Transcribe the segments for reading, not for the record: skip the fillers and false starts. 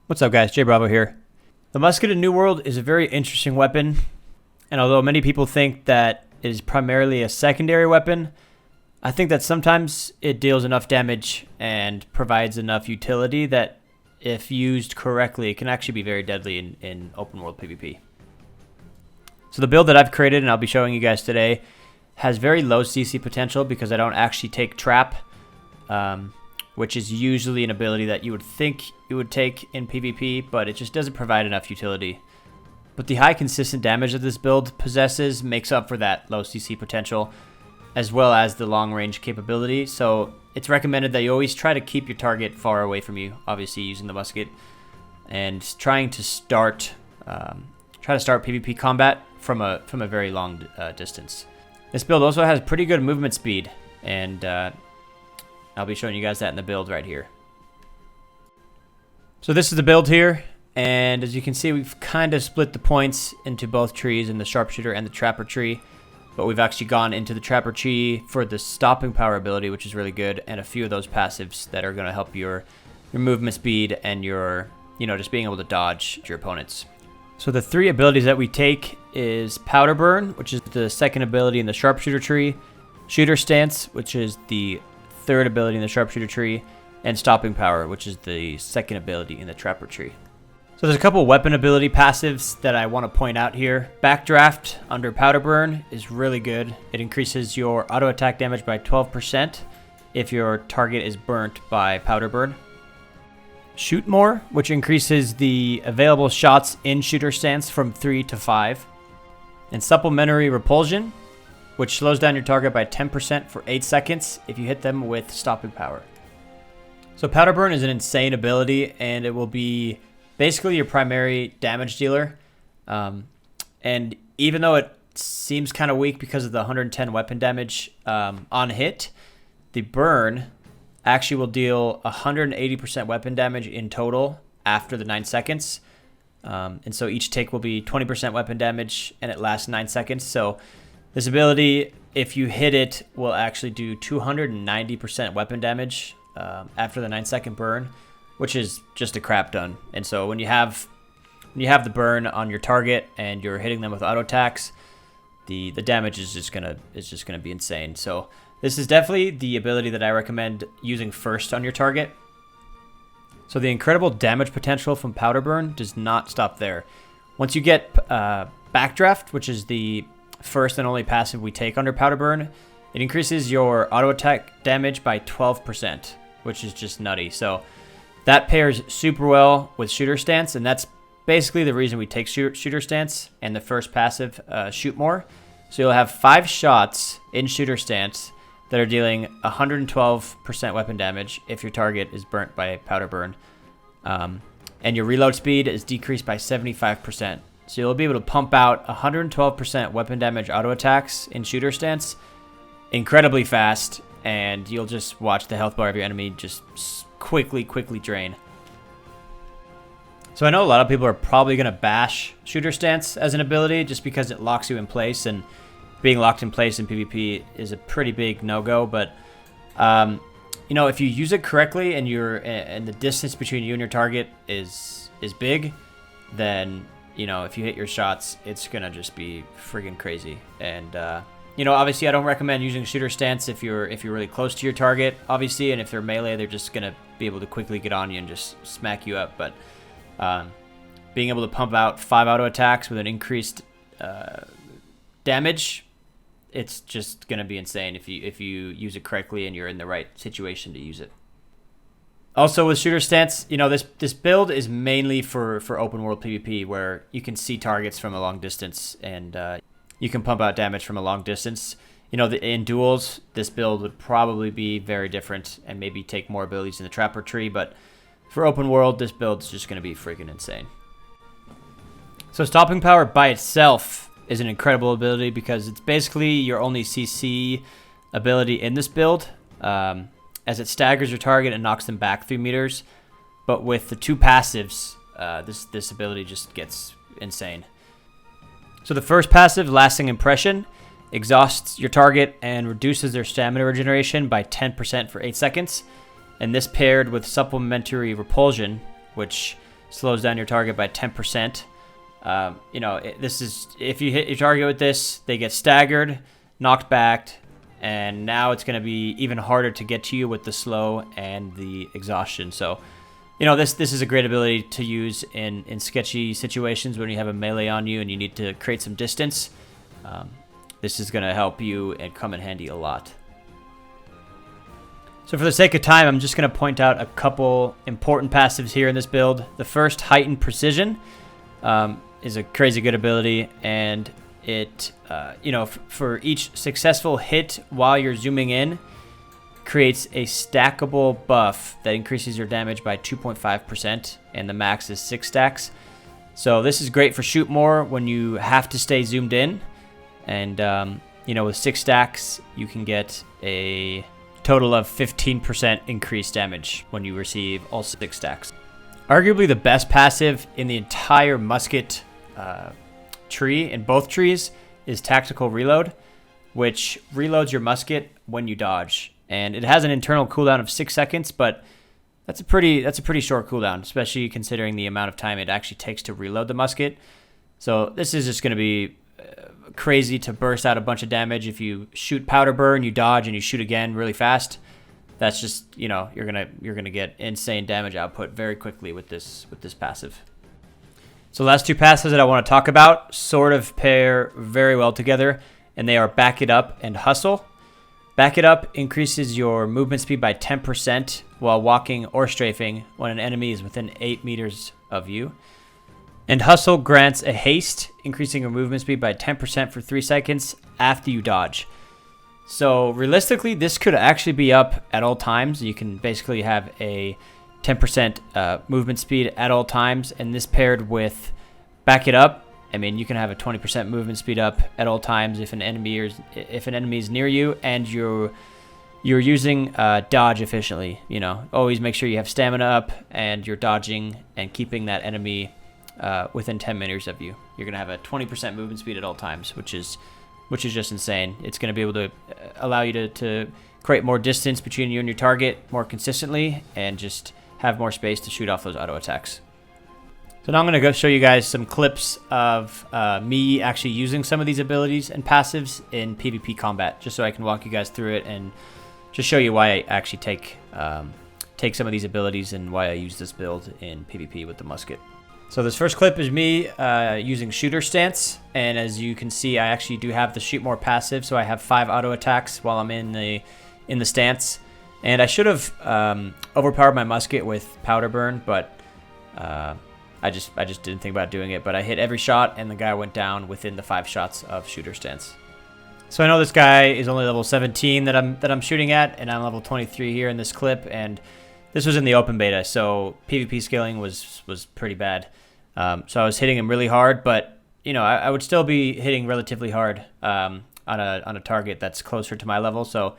What's up guys, J Bravo here. The Musket in New World is a very interesting weapon, and although many people think that it is primarily a secondary weapon, I think that sometimes it deals enough damage and provides enough utility that if used correctly, it can actually be very deadly in open world PvP. So the build that I've created and I'll be showing you guys today has very low CC potential because I don't actually take trap, which is usually an ability that you would think you would take in PvP, but it just doesn't provide enough utility. But the high consistent damage that this build possesses makes up for that low CC potential, as well as the long range capability. So it's recommended that you always try to keep your target far away from you, obviously using the musket, and trying to start PvP combat from a very long distance. This build also has pretty good movement speed, and I'll be showing you guys that in the build right here. So this is the build here, and as you can see, we've kind of split the points into both trees, in the sharpshooter and the trapper tree, but we've actually gone into the trapper tree for the stopping power ability, which is really good, and a few of those passives that are going to help your movement speed and your, just being able to dodge your opponents. So the three abilities that we take is Powder Burn, which is the second ability in the sharpshooter tree, Shooter Stance, which is the third ability in the sharpshooter tree, and Stopping Power, which is the second ability in the trapper tree. So there's a couple weapon ability passives that I want to point out here. Backdraft under Powder Burn is really good. It increases your auto attack damage by 12% if your target is burnt by Powder Burn. Shoot More, which increases the available shots in Shooter Stance from 3 to 5. And Supplementary Repulsion, which slows down your target by 10% for 8 seconds if you hit them with Stopping Power. So Powder Burn is an insane ability, and it will be basically your primary damage dealer. And even though it seems kind of weak because of the 110 weapon damage on hit, the burn actually will deal 180% weapon damage in total after the 9 seconds. And so each tick will be 20% weapon damage, and it lasts 9 seconds. So this ability, if you hit it, will actually do 290% weapon damage after the 9-second burn, which is just a crap ton. And so when you have the burn on your target and you're hitting them with auto attacks, the damage is just gonna be insane. So this is definitely the ability that I recommend using first on your target. So the incredible damage potential from Powder Burn does not stop there. Once you get Backdraft, which is the first and only passive we take under Powder Burn, it increases your auto attack damage by 12%, which is just nutty. So that pairs super well with Shooter Stance, and that's basically the reason we take Shooter Stance and the first passive, Shoot More. So you'll have 5 shots in Shooter Stance that are dealing 112% weapon damage if your target is burnt by Powder Burn. And your reload speed is decreased by 75%. So you'll be able to pump out 112% weapon damage auto attacks in Shooter Stance incredibly fast, and you'll just watch the health bar of your enemy just quickly drain. So I know a lot of people are probably going to bash Shooter Stance as an ability just because it locks you in place, and being locked in place in PvP is a pretty big no-go, but if you use it correctly and the distance between you and your target is big, then if you hit your shots, it's gonna just be friggin' crazy. And obviously I don't recommend using Shooter Stance if you're really close to your target, obviously, and if they're melee, they're just gonna be able to quickly get on you and just smack you up. But being able to pump out 5 auto attacks with an increased damage, it's just gonna be insane if you use it correctly and you're in the right situation to use it. Also with Shooter Stance, this build is mainly for open world PvP, where you can see targets from a long distance, and you can pump out damage from a long distance. In duels, this build would probably be very different and maybe take more abilities in the trapper tree, but for open world, this build is just going to be freaking insane. So Stopping Power by itself is an incredible ability because it's basically your only CC ability in this build, as it staggers your target and knocks them back 3 meters. But with the 2 passives, this ability just gets insane. So the first passive, Lasting Impression, exhausts your target and reduces their stamina regeneration by 10% for 8 seconds. And this paired with Supplementary Repulsion, which slows down your target by 10%. You know, this is, if you hit your target with this, they get staggered, knocked back, and now it's going to be even harder to get to you with the slow and the exhaustion. So, you know, this is a great ability to use in sketchy situations when you have a melee on you and you need to create some distance. This is going to help you and come in handy a lot. So for the sake of time, I'm just going to point out a couple important passives here in this build. The first, Heightened Precision, is a crazy good ability, and it, you know, for each successful hit while you're zooming in, creates a stackable buff that increases your damage by 2.5%, and the max is 6 stacks. So this is great for shoot more when you have to stay zoomed in, and you know, with 6 stacks, you can get a total of 15% increased damage when you receive all 6 stacks. Arguably the best passive in the entire Musket tree, in both trees, is Tactical Reload, which reloads your musket when you dodge. And it has an internal cooldown of 6 seconds, but that's a pretty short cooldown, especially considering the amount of time it actually takes to reload the musket. So this is just going to be crazy to burst out a bunch of damage. If you shoot Powder Burn, you dodge, and you shoot again really fast, that's just, you know, you're gonna get insane damage output very quickly with this passive. So the last two passives that I want to talk about sort of pair very well together, and they are Back It Up and Hustle. Back It Up increases your movement speed by 10% while walking or strafing when an enemy is within 8 meters of you. And Hustle grants a haste, increasing your movement speed by 10% for 3 seconds after you dodge. So realistically, this could actually be up at all times. You can basically have a 10% movement speed at all times, and this paired with Back It Up, I mean, you can have a 20% movement speed up at all times if an enemy is near you and you're using dodge efficiently. You know, always make sure you have stamina up and you're dodging and keeping that enemy within 10 meters of you. You're gonna have a 20% movement speed at all times, which is just insane. It's gonna be able to allow you to create more distance between you and your target more consistently, and just have more space to shoot off those auto attacks. So now I'm gonna go show you guys some clips of me actually using some of these abilities and passives in PvP combat, just so I can walk you guys through it and just show you why I actually take some of these abilities and why I use this build in PvP with the musket. So this first clip is me using Shooter Stance, and as you can see, I actually do have the Shoot More passive, so I have 5 auto attacks while I'm in the stance. And I should have overpowered my musket with Powder Burn, but I just didn't think about doing it. But I hit every shot, and the guy went down within the 5 shots of Shooter Stance. So I know this guy is only level 17 that I'm shooting at, and I'm level 23 here in this clip, and this was in the open beta, so PvP scaling was pretty bad. So I was hitting him really hard, but you know, I would still be hitting relatively hard on a target that's closer to my level. So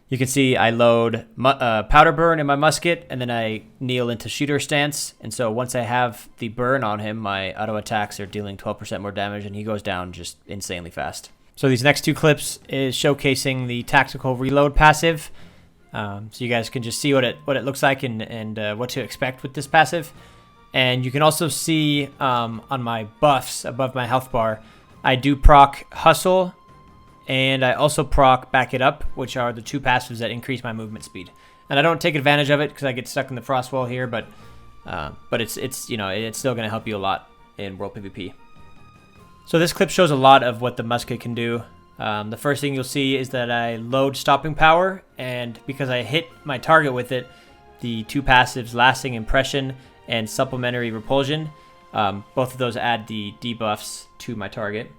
you can see I load Powder Burn in my musket, and then I kneel into Shooter Stance. And so once I have the burn on him, my auto attacks are dealing 12% more damage, and he goes down just insanely fast. So these next 2 clips is showcasing the Tactical Reload passive. So you guys can just see what it looks like and what to expect with this passive. And you can also see on my buffs above my health bar, I do proc Hustle, and I also proc Back It Up, which are the 2 passives that increase my movement speed. And I don't take advantage of it because I get stuck in the frost wall here, but it's you know, it's still going to help you a lot in World PvP. So this clip shows a lot of what the musket can do. The first thing you'll see is that I load Stopping Power, and because I hit my target with it, the 2 passives, Lasting Impression and Supplementary Repulsion, both of those add the debuffs to my target.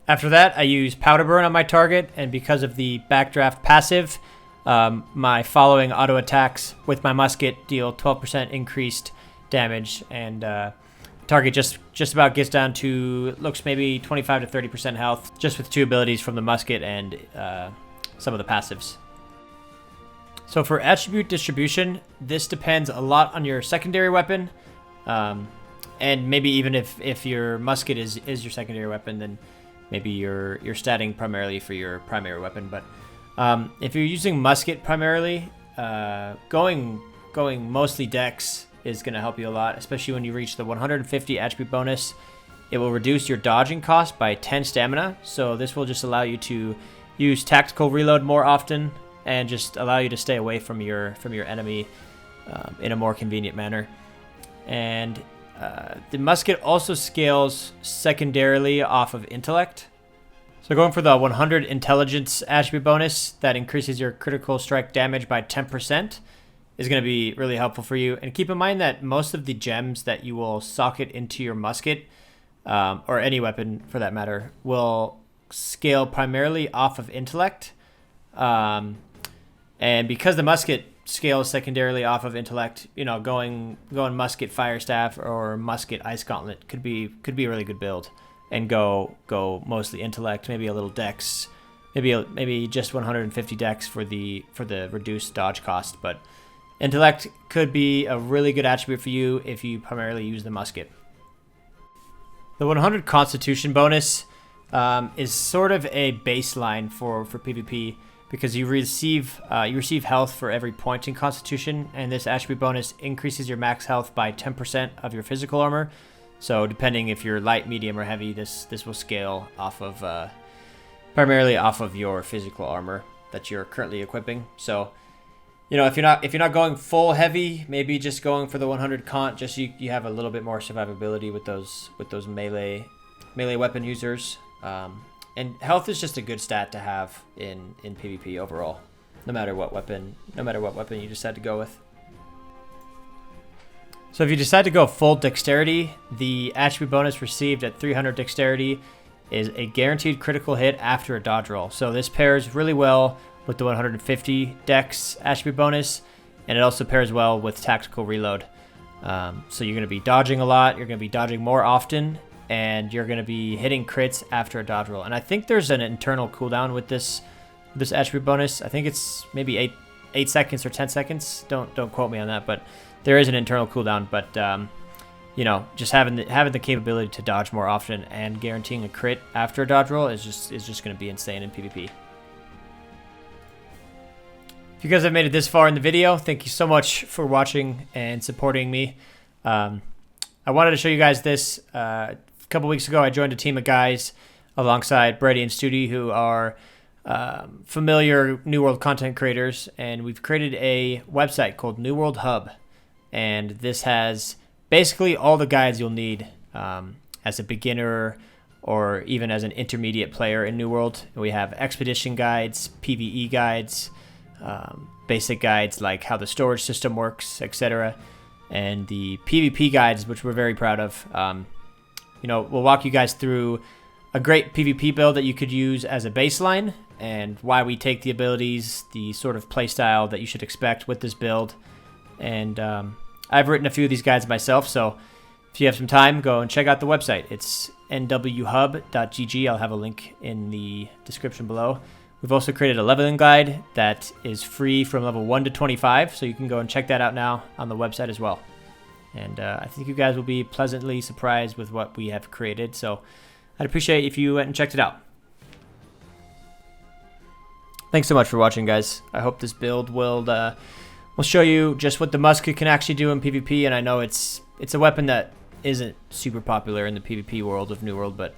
After that, I use Powder Burn on my target, and because of the Backdraft passive, my following auto attacks with my musket deal 12% increased damage, and target just about gets down to, looks maybe 25 to 30% health, just with 2 abilities from the musket and some of the passives. So for attribute distribution, this depends a lot on your secondary weapon, and maybe even if your musket is your secondary weapon, then maybe you're statting primarily for your primary weapon. But if you're using musket primarily, going mostly dex is going to help you a lot, especially when you reach the 150 attribute bonus. It will reduce your dodging cost by 10 stamina, so this will just allow you to use tactical reload more often and just allow you to stay away from your enemy in a more convenient manner. And the musket also scales secondarily off of intellect. So going for the 100 intelligence attribute bonus that increases your critical strike damage by 10% is going to be really helpful for you. And keep in mind that most of the gems that you will socket into your musket, or any weapon for that matter, will scale primarily off of intellect. And because the musket scales secondarily off of intellect, you know, going musket fire staff or musket ice gauntlet could be a really good build. And go mostly intellect, maybe a little dex, maybe just 150 dex for the reduced dodge cost. But intellect could be a really good attribute for you if you primarily use the musket. The 100 constitution bonus is sort of a baseline for PvP, because you receive health for every point in constitution, and this attribute bonus increases your max health by 10% of your physical armor. So depending if you're light, medium, or heavy, this will scale off of primarily off of your physical armor that you're currently equipping. So, you know, if you're not going full heavy, maybe just going for the 100 cont, just so you have a little bit more survivability with those melee weapon users. And health is just a good stat to have in PvP overall, no matter what weapon you decide to go with. So if you decide to go full dexterity, the attribute bonus received at 300 dexterity is a guaranteed critical hit after a dodge roll. So this pairs really well with the 150 dex attribute bonus, and it also pairs well with tactical reload. So you're going to be dodging a lot, you're going to be dodging more often, and you're going to be hitting crits after a dodge roll. And I think there's an internal cooldown with this attribute bonus. I think it's maybe 8 seconds or 10 seconds. Don't quote me on that, but there is an internal cooldown. But you know, just having the capability to dodge more often and guaranteeing a crit after a dodge roll is just going to be insane in PvP. If you guys have made it this far in the video, thank you so much for watching and supporting me. I wanted to show you guys this. A couple weeks ago, I joined a team of guys alongside Brady and Studi, who are familiar New World content creators, and we've created a website called New World Hub. And this has basically all the guides you'll need as a beginner or even as an intermediate player in New World. We have expedition guides, PvE guides, basic guides like how the storage system works, etc. And the PvP guides, which we're very proud of. You know, we'll walk you guys through a great PvP build that you could use as a baseline, and why we take the abilities, the sort of playstyle that you should expect with this build. And I've written a few of these guides myself, so if you have some time, go and check out the website. It's nwhub.gg. I'll have a link in the description below. We've also created a leveling guide that is free from level 1 to 25, so you can go and check that out now on the website as well. And I think you guys will be pleasantly surprised with what we have created, so I'd appreciate if you went and checked it out. Thanks so much for watching, guys. I hope this build will show you just what the musket can actually do in PvP, and I know it's a weapon that isn't super popular in the PvP world of New World, but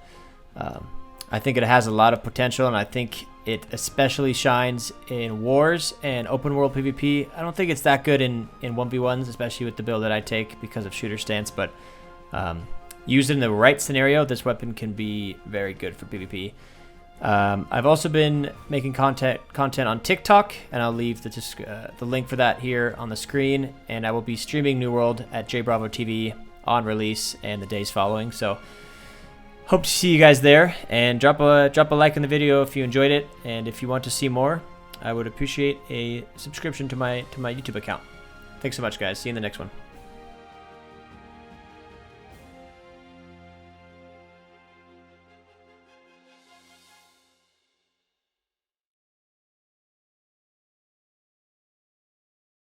I think it has a lot of potential, and I think it especially shines in wars and open world PvP. I don't think it's that good in 1v1s, especially with the build that I take because of shooter stance, but used in the right scenario, this weapon can be very good for PvP. I've also been making content on TikTok, and I'll leave the link for that here on the screen. And I will be streaming New World at JBravo TV on release and the days following. So hope to see you guys there, and drop a like on the video if you enjoyed it. And if you want to see more, I would appreciate a subscription to my YouTube account. Thanks so much, guys. See you in the next one.